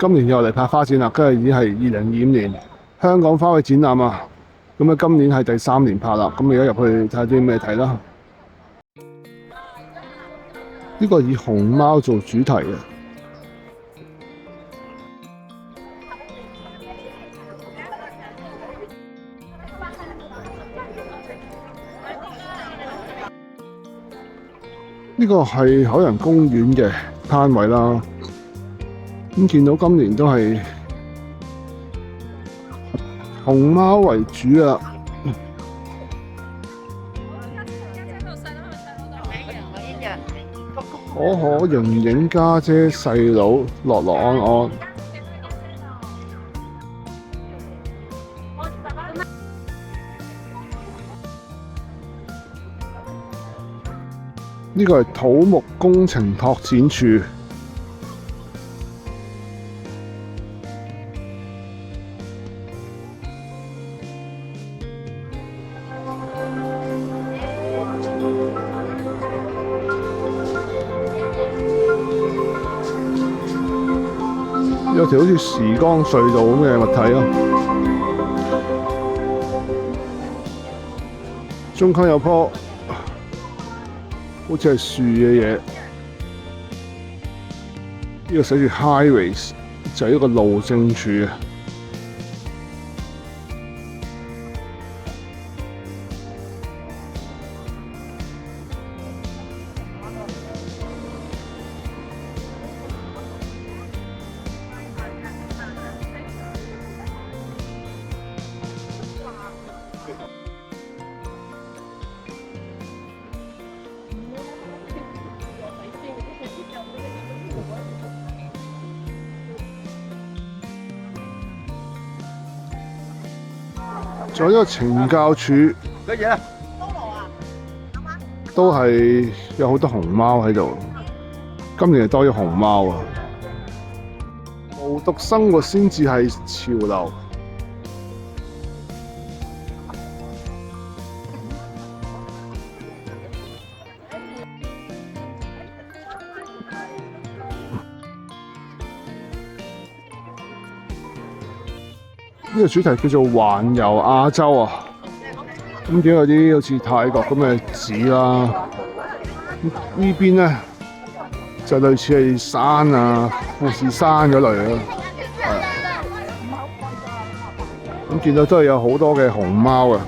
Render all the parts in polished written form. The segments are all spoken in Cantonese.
今年又嚟拍花展啦，跟住已經係2025年香港花卉展覽啊。咁啊，今年係第3年拍啦。咁而家入去睇下啲咩睇啦。呢個以熊貓做主題嘅。呢個係海洋公園嘅攤位啦。咁見到今年都係熊貓為主啊。可可、盈盈、家姐、細佬、樂樂安安。呢個係土木工程拓展處。有條好似時光隧道咁嘅物體咯。中間有棵好似係樹嘅嘢，呢個寫住 Highways 就係一個路政處啊。仲有一個懲教處，乜嘢啊？都係有好多熊貓喺度。今年係多咗熊貓啊！無毒生活先至係潮流。呢個主題叫做環遊亞洲啊！咁點有啲好似泰國咁嘅紙啦？呢邊咧就類似係山啊、富士山嗰類咯。咁見到都係有好多嘅熊貓啊，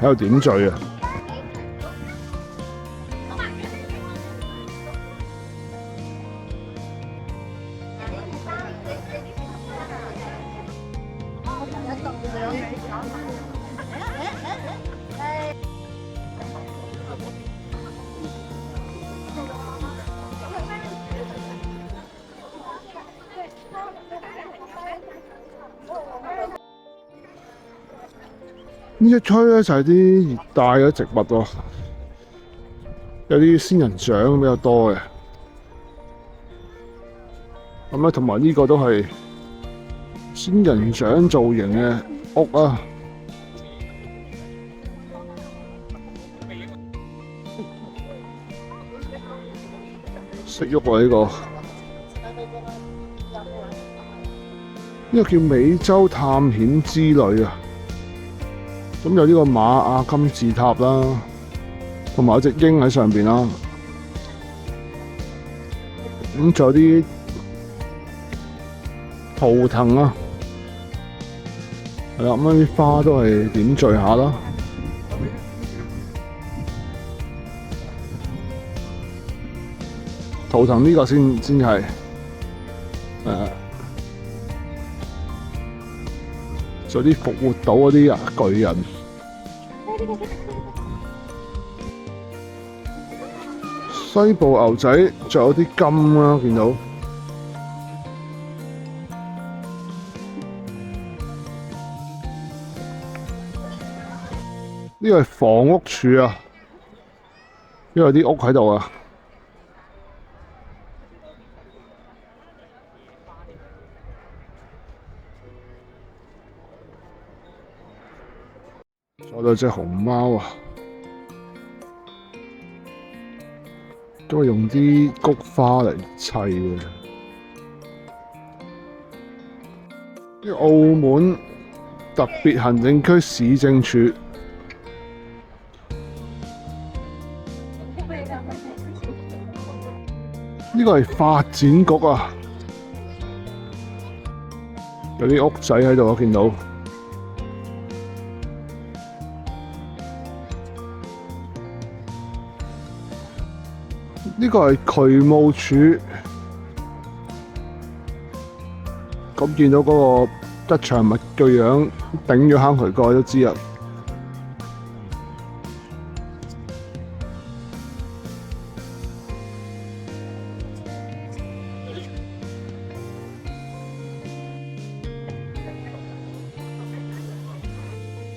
喺度點綴啊！呢一區咧就係啲熱帶嘅植物喎，有啲仙人掌比較多嘅。咁咧同埋呢個都係仙人掌造型嘅屋啊。識喐喎呢個，呢個叫美洲探險之旅啊。咁有呢個瑪雅金字塔啦，同埋有隻鷹喺上邊啦。咁仲有啲圖騰啊，係啦，咁啲花都係點綴下啦。圖騰呢個先係仲有啲復活島嗰啲啊巨人。西部牛仔仲有啲金啦，見到。呢個係房屋署啊，因為啲屋喺度啊。仲有隻熊貓啊，都係用啲菊花嚟砌嘅。澳門特別行政區市政署，呢個係發展局啊，有啲屋仔喺度，我見到。呢個係渠務署。咁見到嗰個吉祥物個樣頂咗坑渠蓋都知啦。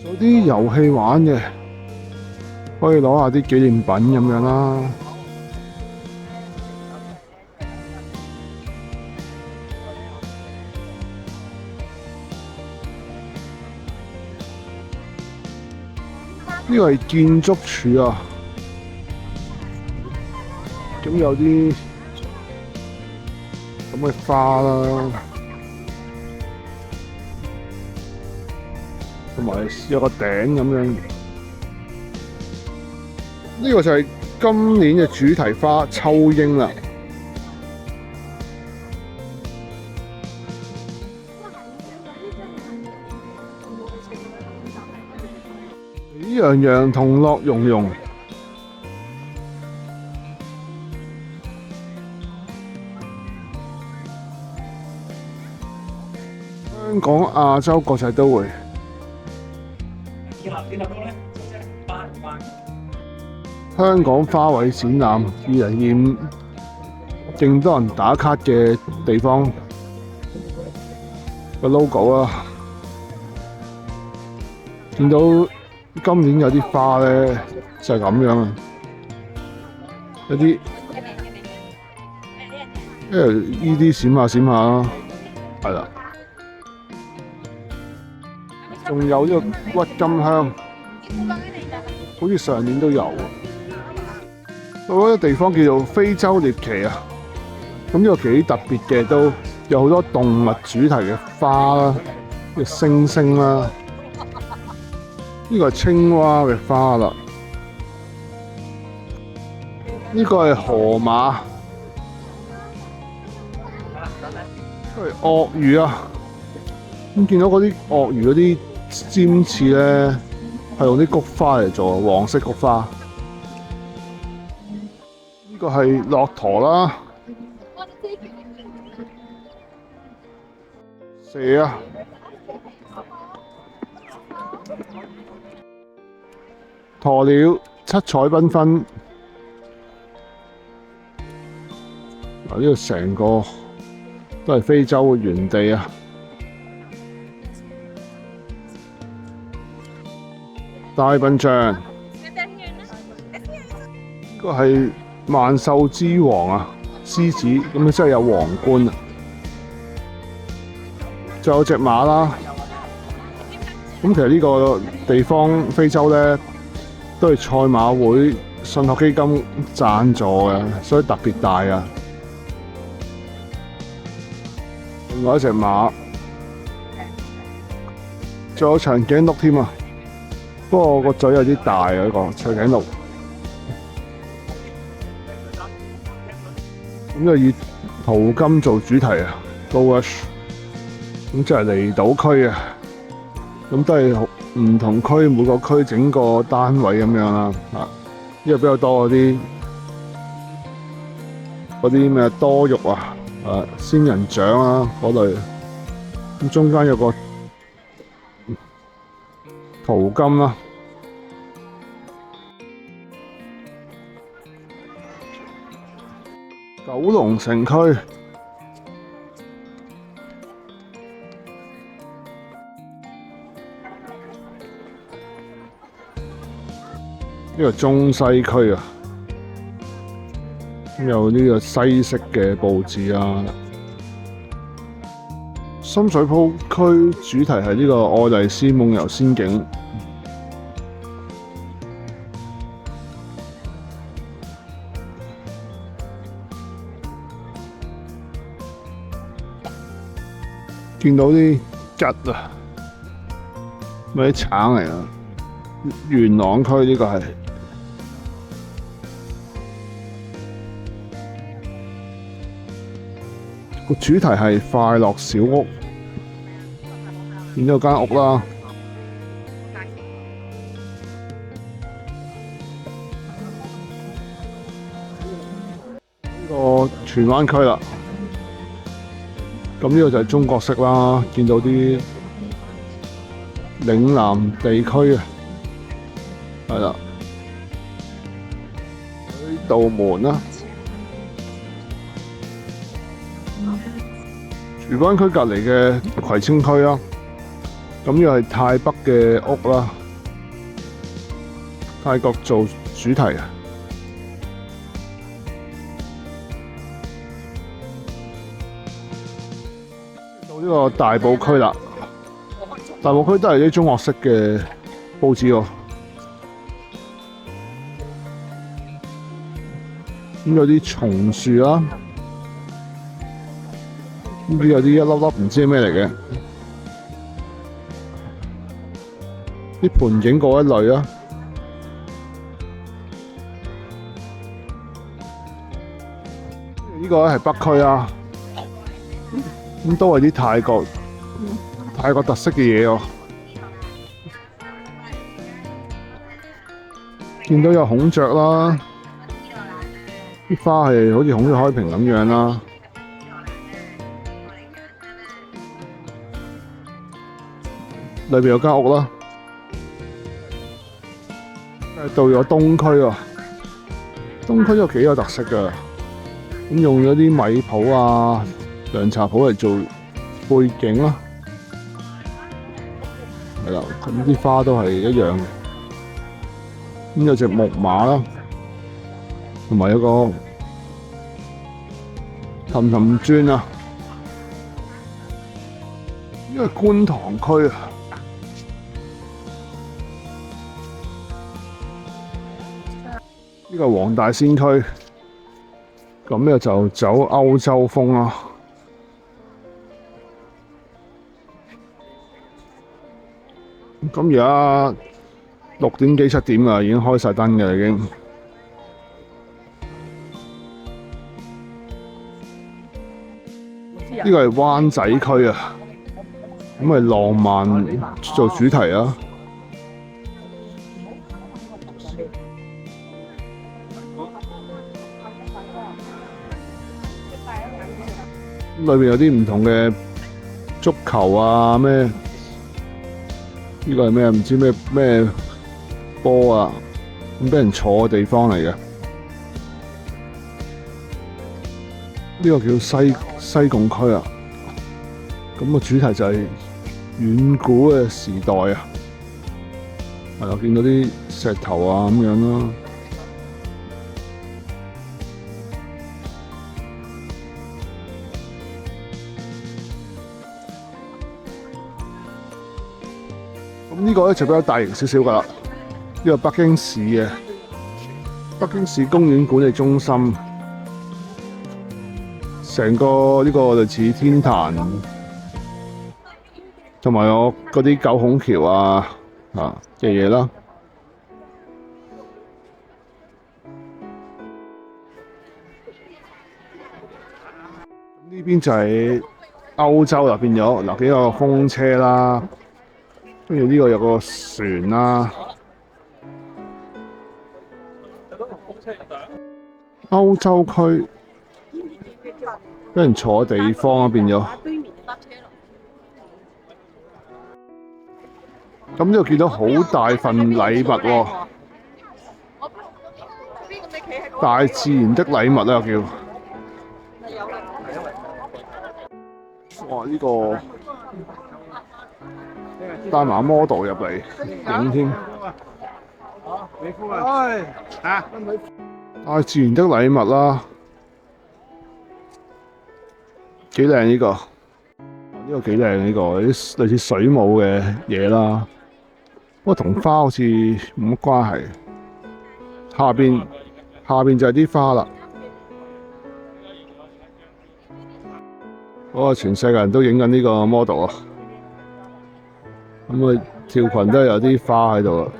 有啲遊戲玩嘅，可以攞下啲紀念品咁樣啦。呢個係建築署啊，咁有啲咁嘅花啦，同埋有個頂咁樣。呢個就係今年嘅主題花秋櫻啦。喜洋洋同樂融融，香港亞洲國際都會。香港花卉展覽2025，勁多人打卡嘅地方，個 logo 啊，見到。今年有啲花咧就係咁樣啊，有啲LED閃下閃下啦，係啦，仲有呢個鬱金香，好似上年都有啊。到嗰個地方叫做非洲獵奇啊，咁呢個幾特別嘅，都有好多動物主題嘅花啦，嘅猩猩啦。呢個係青蛙嘅花啦，呢個係河馬，呢個係鱷魚啊。咁見到嗰啲鱷魚嗰啲尖刺咧，係用啲菊花嚟做，黃色菊花。呢個係駱駝啦，蛇啊。鴕鳥七彩繽紛，呢度成個都係非洲嘅原地啊！大笨象，呢個係萬獸之王啊，獅子，咁真係有皇冠啊！仲有隻馬啦，咁其實呢個地方非洲咧，都係賽馬會信託基金贊助嘅，所以特別大啊！另外一隻馬，仲有長頸鹿添啊！不過個嘴有啲大啊，呢個長頸鹿。咁就以淘金做主題啊 ，Gold Rush。咁即係離島區啊，咁都係唔同區每個區整個單位咁樣啦，啊，因為比較多嗰啲咩多肉啊，仙人掌啊嗰類，咁中間有個淘金啦，九龍城區。呢個中西區啊，有呢個西式嘅佈置啊。深水埗區主題係呢個愛麗絲夢遊仙境。見到啲桔啊，咪啲橙嚟啊！元朗區呢個係個主題係快樂小屋，見到間屋啦。呢個荃灣區啦，咁呢個就係中國式啦，見到啲嶺南地區啊，係啦，呢道門啦。荃灣區隔離嘅葵青區啦，咁呢個係泰北嘅屋啦，泰國做主題啊。到呢個大埔區啦，大埔區都係啲中學式嘅佈置喎。咁有啲松樹啦。呢邊有啲一粒粒唔知係咩嚟嘅，啲盆景嗰一類啊。呢個咧係北區啊，咁都係啲泰國特色嘅嘢喎。見到有孔雀啦，啲花係好似孔雀開屏咁樣啦。裏邊有間屋啦，到咗東區喎。東區都幾有特色㗎，咁用咗啲米鋪啊、涼茶鋪嚟做背景啦，係啦，咁啲花都係一樣嘅。咁有隻木馬啦，同埋有個氹氹磚啊，呢個係觀塘區啊。呢個黃大仙區，咁呢就走歐洲風啦。咁而家6點幾7點啊，已經開晒燈嘅啦，已經。呢個係灣仔區啊，咁係浪漫做主題啊。裏邊有啲唔同嘅足球啊，咩？呢個係咩？唔知咩波啊？咁俾人坐嘅地方嚟嘅。呢個叫西貢區啊。咁個主題就係遠古嘅時代啊。係啊，見到啲石頭啊咁樣啦。咁呢個咧就比較大型少少㗎啦，呢個北京市嘅北京市公園管理中心，成個呢個類似天壇，同埋有嗰啲九孔橋啊嘅嘢啦。呢邊就係歐洲啦，變咗嗱幾個風車啦。跟住呢個有個船啦，歐洲區俾人坐嘅地方啊，變咗。咁呢度見到好大份禮物喎，大自然的禮物啦叫。哇！呢個帶埋 model 入嚟影添。大自然的禮物啦，幾靚呢個？呢個幾靚呢個，啲類似水母嘅嘢啦。不過同花好似冇乜關係。下邊就係啲花啦。嗰個全世界人都影緊呢個 model 啊！咁佢條裙都係有啲花喺度啊。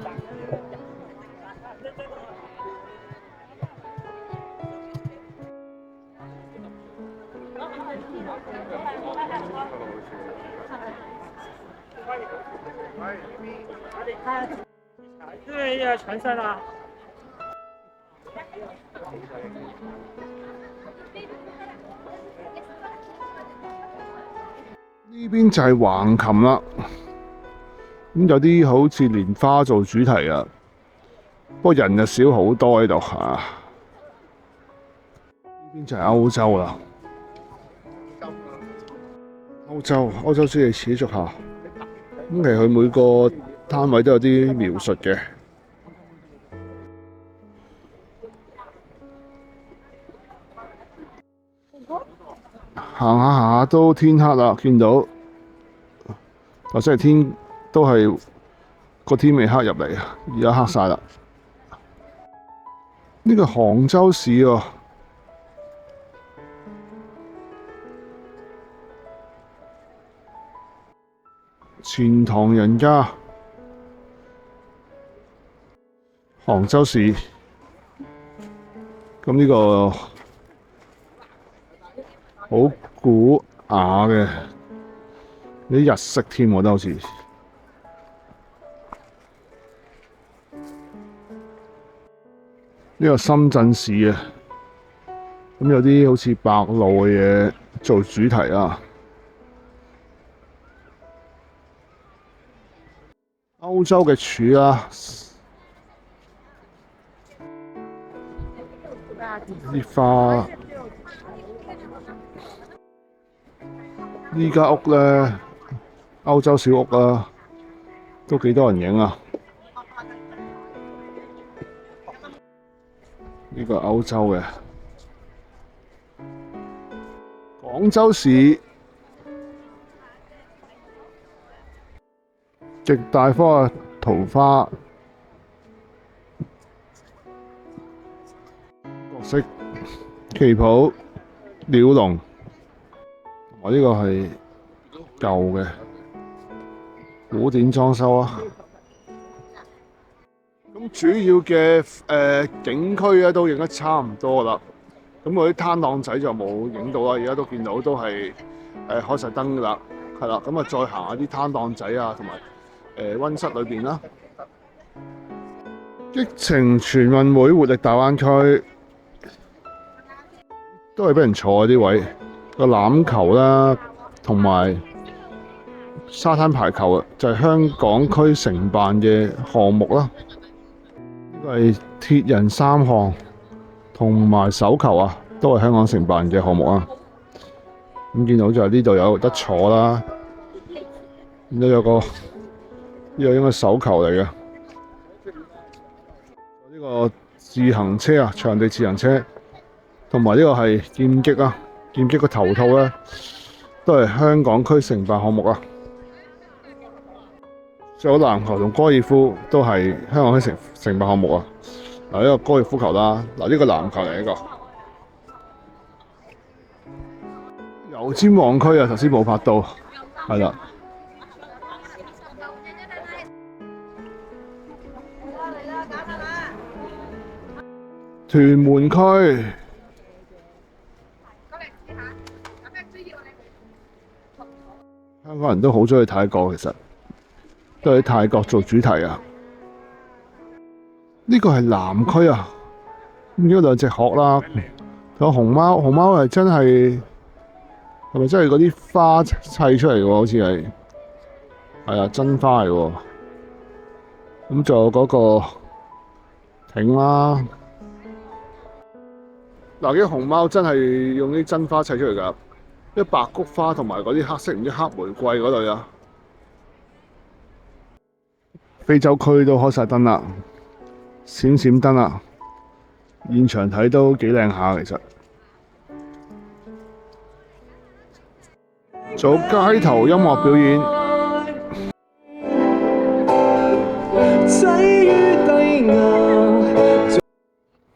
对呀，全身啊！呢邊就係橫琴啦，咁有啲好似蓮花做主題啊，不過人就少好多喺度嚇。呢邊就係歐洲啦，歐洲先係始足下。咁其實佢每個攤位都有啲描述嘅。行下行下都天黑啦，見到頭先係天都係個天未黑入嚟，而家黑晒啦。呢個杭州市喎，錢塘人家，杭州市。咁呢個好古雅嘅，啲日式添，我覺得好似。呢個深圳市啊，咁有啲好似白鷺嘅嘢做主題啊。歐洲嘅柱啊，啲花。呢間屋咧，歐洲小屋啊，都幾多人影啊！呢個歐洲嘅廣州市極大棵桃花，角色旗袍鳥籠，同埋呢個係舊嘅古典裝修啊。咁主要嘅景區咧都影得差唔多啦。咁嗰啲攤檔仔就冇影到啦，而家都見到都係開晒燈㗎啦，係啦。咁啊再行下啲攤檔仔啊，同埋溫室裏邊啦。激情全運會活力大灣區都係俾人坐啲位，個欖球啦，同埋沙灘排球啊，就係香港區承辦嘅項目啦。呢個係鐵人3項同埋手球啊，都係香港承辦嘅項目啊。咁見到就係呢度有得坐啦，見到有個呢個應該手球嚟嘅。呢個自行車啊，場地自行車，同埋呢個係劍擊啊，劍擊個頭套咧都係香港區承辦項目啊。仲有籃球同高爾夫都係香港區承辦項目啊。嗱，呢個高爾夫球啦，嗱，呢個籃球嚟，呢個油尖旺區啊，頭先冇拍到，係啦。屯門區香港人都好中意泰國，其實都喺泰國做主題啊。呢個係南區啊，咁呢兩隻鶴啦，仲有熊貓，熊貓係真係咪真係嗰啲花砌出嚟嘅喎？好似係啊，真花嚟喎。咁仲有嗰個艇啦。嗱，啲熊貓真係用啲真花砌出嚟㗎，啲白菊花同埋嗰啲黑色唔知黑玫瑰嗰類啊。非洲區都開晒燈啦，閃閃燈啦，現場睇都幾靚下其實。做街頭音樂表演。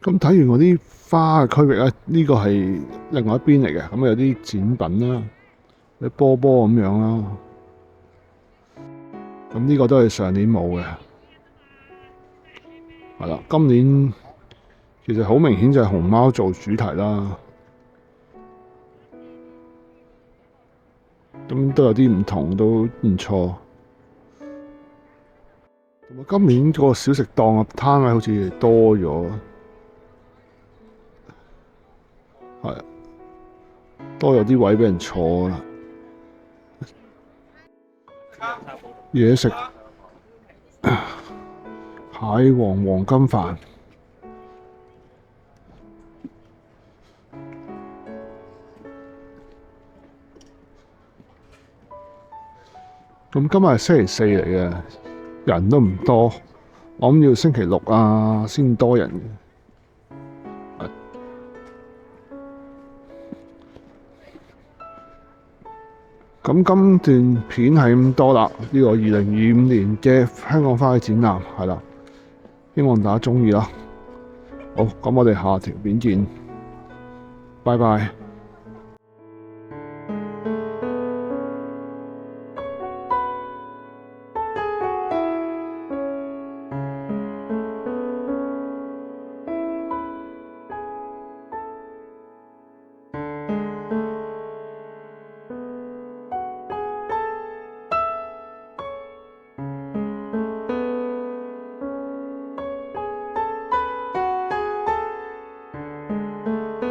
咁睇完嗰啲花嘅區域咧，呢個係另外一邊嚟嘅，咁有啲展品啦，啲波波咁樣啦，嗰咁呢個都係上年冇嘅，係啦。今年其實好明顯就係熊貓做主題啦，咁都有啲唔同，都唔錯。同埋今年個小食檔嘅攤位好似多咗，係多咗啲位俾人坐啦。嘢食蟹黃黃金飯，咁今日係星期四嚟嘅，人都唔多，我諗要星期六啊先多人嘅。咁今段片係咁多啦，呢個2025年嘅香港花卉展覽係啦，希望大家鍾意啦。好，咁我哋下條片見，拜拜。